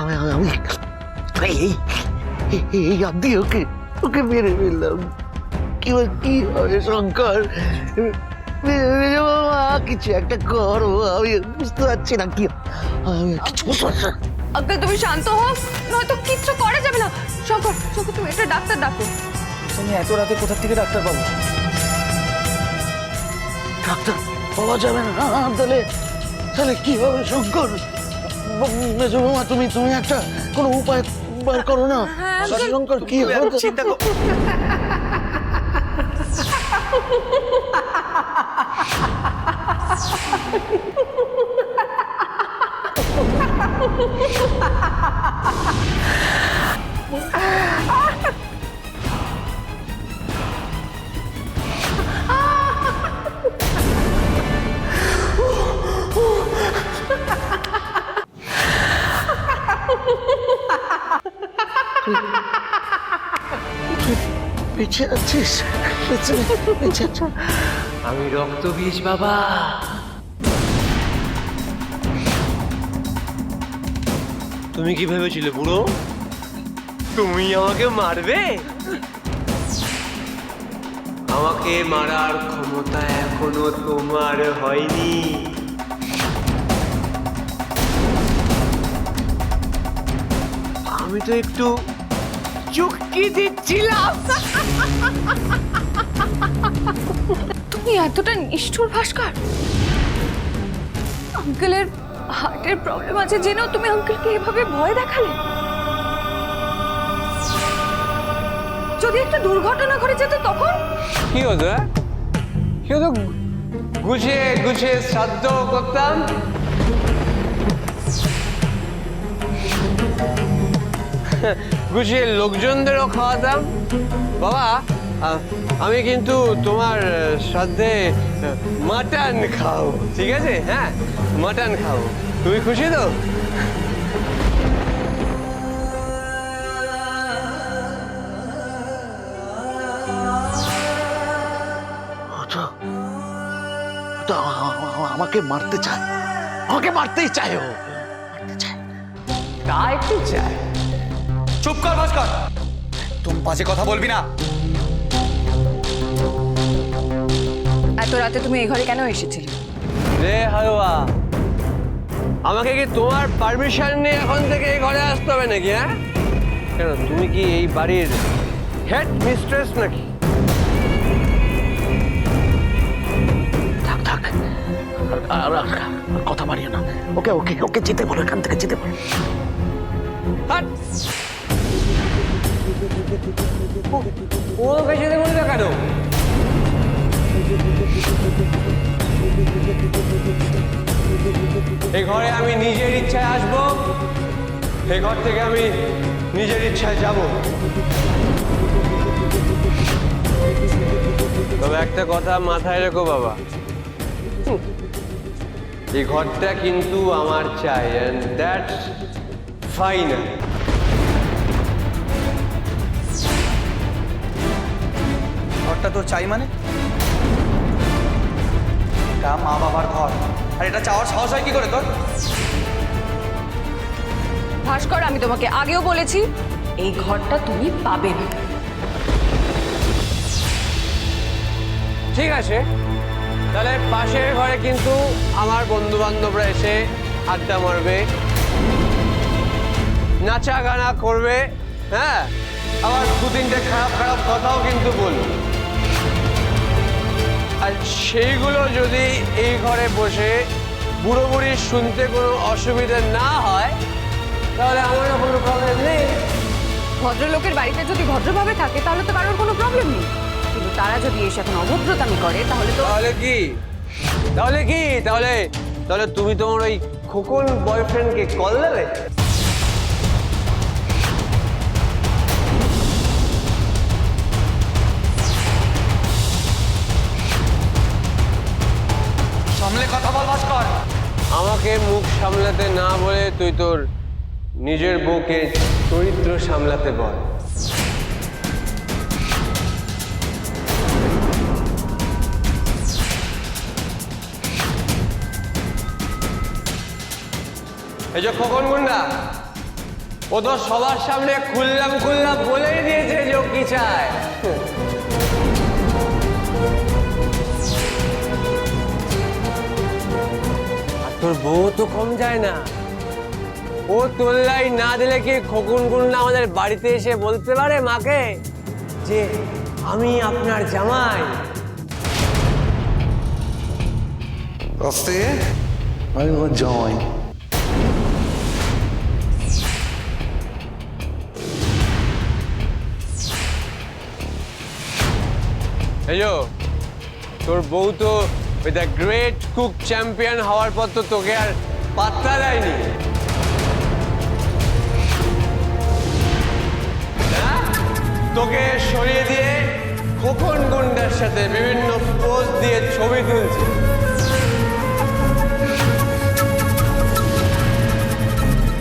আমি আমি এই এই হাত দিয়ে ওকে ওকে মেরে ফেললাম। কি হবে শঙ্কর? বাবা কিছু একটা করো, আমি বুঝতে পারছি না কি, আমি কিছু বুঝতে পারছি না। আঙ্কেল তুমি শান্ত হও, নয়তো কিচ্ছু করা যাবে না। শঙ্কর শঙ্কর তুমি একটা ডাক্তার ডাকো। তুমি এত রাতে কোথা থেকে ডাক্তার পাবো? ডাক্তার পাওয়া যাবে না? তাহলে তাহলে কি হবে শঙ্কর? মেজো মামা তুমি তুমি একটা কোনো উপায় বার করো না। শঙ্কর কি হবে? চিন্তা কর। বেঁচে আছিস? বেঁচে বেঁচে আছিস? আমি রক্তবীজ বাবা। তুমি কি ভেবেছিলে বুড়ো তুমি আমাকে মারবে? আমাকে মারার ক্ষমতা এখনো তোমার হয়নি। আমি তো একটু চুক্তি দিচ্ছিলাম। তুমি এতটা নিষ্ঠুর ভাস্কর? আঙ্কেলের হার্টের প্রবলেম আছে জেনেও তুমি আঙ্কেলকে এভাবে ভয় দেখালে? যদি একটা দুর্ঘটনা ঘটে যেত তখন? কি হতো? কি হতো? গুছিয়ে গুছিয়ে শ্রাদ্ধ করতাম। গুছিয়ে লোকজনদেরও খাওয়াতাম। বাবা আমি কিন্তু তোমার শ্রাদ্ধে মাটন খাও, ঠিক আছে? হ্যাঁ মাটন খাও। তুমি খুশি তো? আমাকে মারতে চায়, আমাকে মারতেই চায়, ও মারতে চায়। তা একটু চাই। চুপ কর ভাস্কর, তুমি বাজে কথা বলবি না। এত রাতে তুমি এই ঘরে কেন এসেছিলে? রে হালুয়া, আমাকে কি তোমার পারমিশন নিয়ে এখন থেকে এই ঘরে আসতে হবে নাকি? হ্যাঁ কেন, তুমি কি এই বাড়ির হেড মিস্ট্রেস নাকি? থাক থাক, আর কথা বাড়িও না। ওকে ওকে ওকে যেতে বলো, এখান থেকে যেতে বলো। হাট! ওকে যেতে বলি না কেন? এই ঘরে আমি নিজের ইচ্ছায় আসবো, এই ঘর থেকে আমি নিজের ইচ্ছায় যাব। তবে একটা কথা মাথায় রেখো বাবা, এই ঘরটা কিন্তু আমার চাই, and that's final. ঘরটা তোর চাই মানে? এটা মা বাবার ঘর, আর এটা চাওয়ার সাহস হয় কি করে তোর? ভাস্কর আমি তোমাকে আগেও বলেছি এই ঘরটা তুমি পাবে না। ঠিক আছে, তাহলে পাশের ঘরে কিন্তু আমার বন্ধু বান্ধবরা এসে আড্ডা মারবে, নাচা গানা করবে, হ্যাঁ আবার দু তিনটে খারাপ খারাপ কথাও কিন্তু বলবে। আর সেইগুলো যদি এই ঘরে বসে বুড়ো বুড়ির শুনতে কোনো অসুবিধা না হয় তাহলে আমারও কোনো প্রবলেম নেই। ভদ্রলোকের বাড়িতে যদি ভদ্রভাবে থাকে তাহলে তো কারোর কোনো প্রবলেম নেই, কিন্তু তারা যদি এসে এখন অভদ্রতামি করে তাহলে তো তাহলে কি তাহলে কি তাহলে তাহলে তুমি তোমার ওই খোকন বয়ফ্রেন্ডকে কল দেবে? সামলে কথা বল ভাস্কর। আমাকে মুখ সামলাতে না বলে তুই তোর নিজের বউকে চরিত্র সামলাতে বল। এই যে খোকন গুন্ডা, ও তো সবার সামনে খুললাম বলেই দিয়েছে যে ও কি চায়। আর তোর বউ তো কম যায় না। ও তোল্লাই না দিলে কি খোকন গুন্ডা আমাদের বাড়িতে এসে বলতে পারে মাকে যে আমি আপনার জামাই? আস্তে, আমি আমার জামাই। এই যো, তোর বউ তো ওই দ্য গ্রেট কুক চ্যাম্পিয়ন হওয়ার পর তো তোকে আর পাত্তা দেয়নি। তোকে সরিয়ে দিয়ে খোকন গুন্ডার সাথে বিভিন্ন পোজ দিয়ে ছবি তুলছে।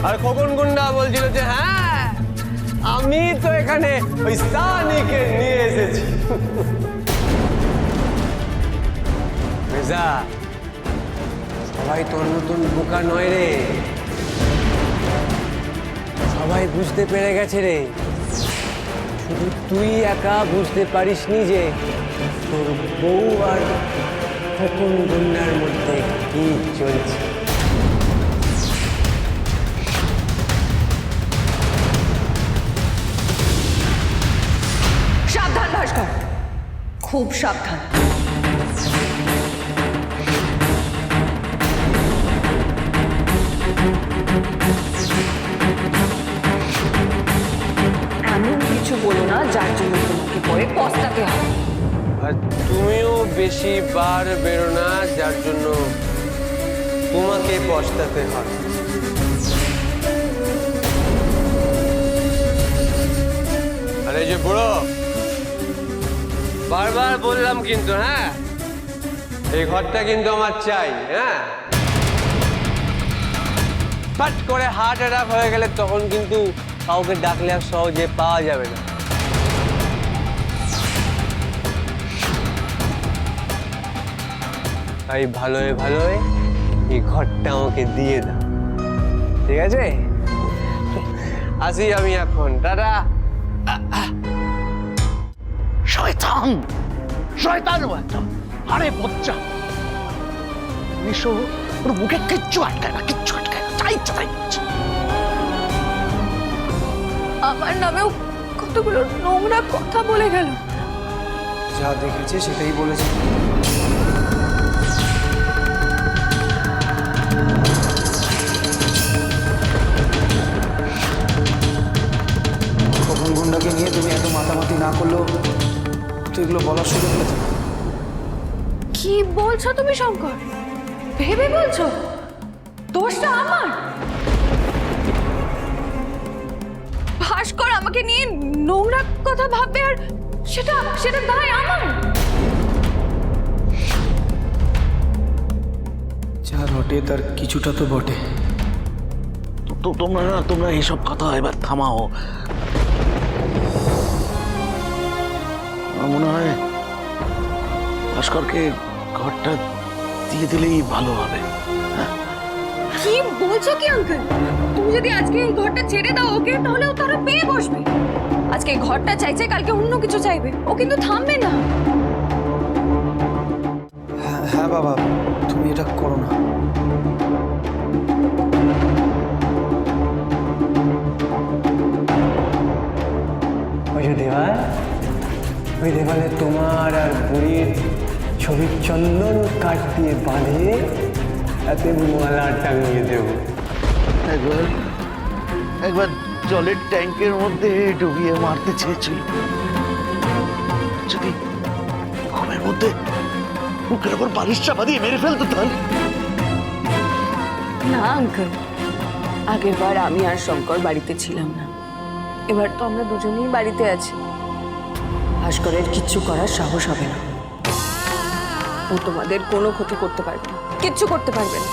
আর খোকন গুন্ডা বলছিল যে হ্যাঁ, আমি তো এখানে ওই সানিকে নিয়ে এসেছি। মেজা, সবাই তোর মতন বোকা নয় রে, সবাই বুঝতে পেরে গেছে রে। শুধু তুই একা বুঝতে পারিসনি যে তোর বউ আর খোকন গুন্ডার মধ্যে কি চলছে। সাবধান ভাস্কর, খুব সাবধান। এমন কিছু বলো না যার জন্য তোমাকে পরে পস্তাতে হবে। আর তুমিও বেশি বার বেরো না যার জন্য তোমাকে পস্তাতে হয়। আরে যে বুড়ো, বারবার বললাম কিন্তু, হ্যাঁ, এই ঘরটা কিন্তু আমার চাই। হ্যাঁ, ফাট করে হার্ট অ্যাটাক হয়ে গেলে তখন কিন্তু কাউকে ডাকলে আর সহজে পাওয়া যাবে না। তাই ভালোই এই ঘরটা আমাকে দিয়ে দাও, ঠিক আছে? আসি আমি এখন, টাটা। শয়তান, শয়তান ও একটা। আরে বচ্চা, ওর মুখে কিচ্ছু আটকায় না, কিচ্ছু আটকায় না, তাই ইচ্ছা তাই করছে। আমার নামেও কতগুলো নোংরা কথা বলে গেল। যা দেখেছে সেটাই বলেছে। খোকন গুন্ডাকে নিয়ে তুমি এত মাতামাতি না করলেও তো এগুলো বলার সুযোগ পেতে। কি বলছো তুমি শঙ্কর? ভেবে বলছো? দোষটা আমার? ভাস্কর আমাকে নিয়ে নোংরা কথা ভাববে আর সেটা দায় আমার? যা রটে তার কিছুটা তো বটে। তোমরা এইসব কথা এবার থামাও। আমার মনে হয় ভাস্করকে ঘরটা দিয়ে দিলেই ভালো হবে। কি বলছো কি আঙ্কেল? তুমি যদি আজকে এই ঘরটা ছেড়ে দাও ওকে, তাহলে ও তারা পেয়ে বসবে। আজকে এই ঘরটা চাইছে, কালকে অন্য কিছু চাইবে, ও কিন্তু থামবে না। হ্যাঁ বাবা, তুমি এটা করো না। ওই দেওয়ালে তোমার আর বুড়ির ছবির চন্দন কাঠ দিয়ে বাঁধিয়ে তাতে মালা টাঙিয়ে দেব। একবার জলের ট্যাঙ্কের মধ্যে ডুবিয়ে মারতে চেয়েছিল, যদি ঘুমের মধ্যে বুকের ওপর বালিশ চাপা দিয়ে মেরে ফেলতো তাহলে। না আঙ্কেল, আগের বার আমি আর শঙ্কর বাড়িতে ছিলাম না, এবার তো আমরা দুজনেই বাড়িতে আছি। ভাস্করের কিচ্ছু করার সাহস হবে না। ও তোমাদের কোনো ক্ষতি করতে পারবে না, কিচ্ছু করতে পারবে না।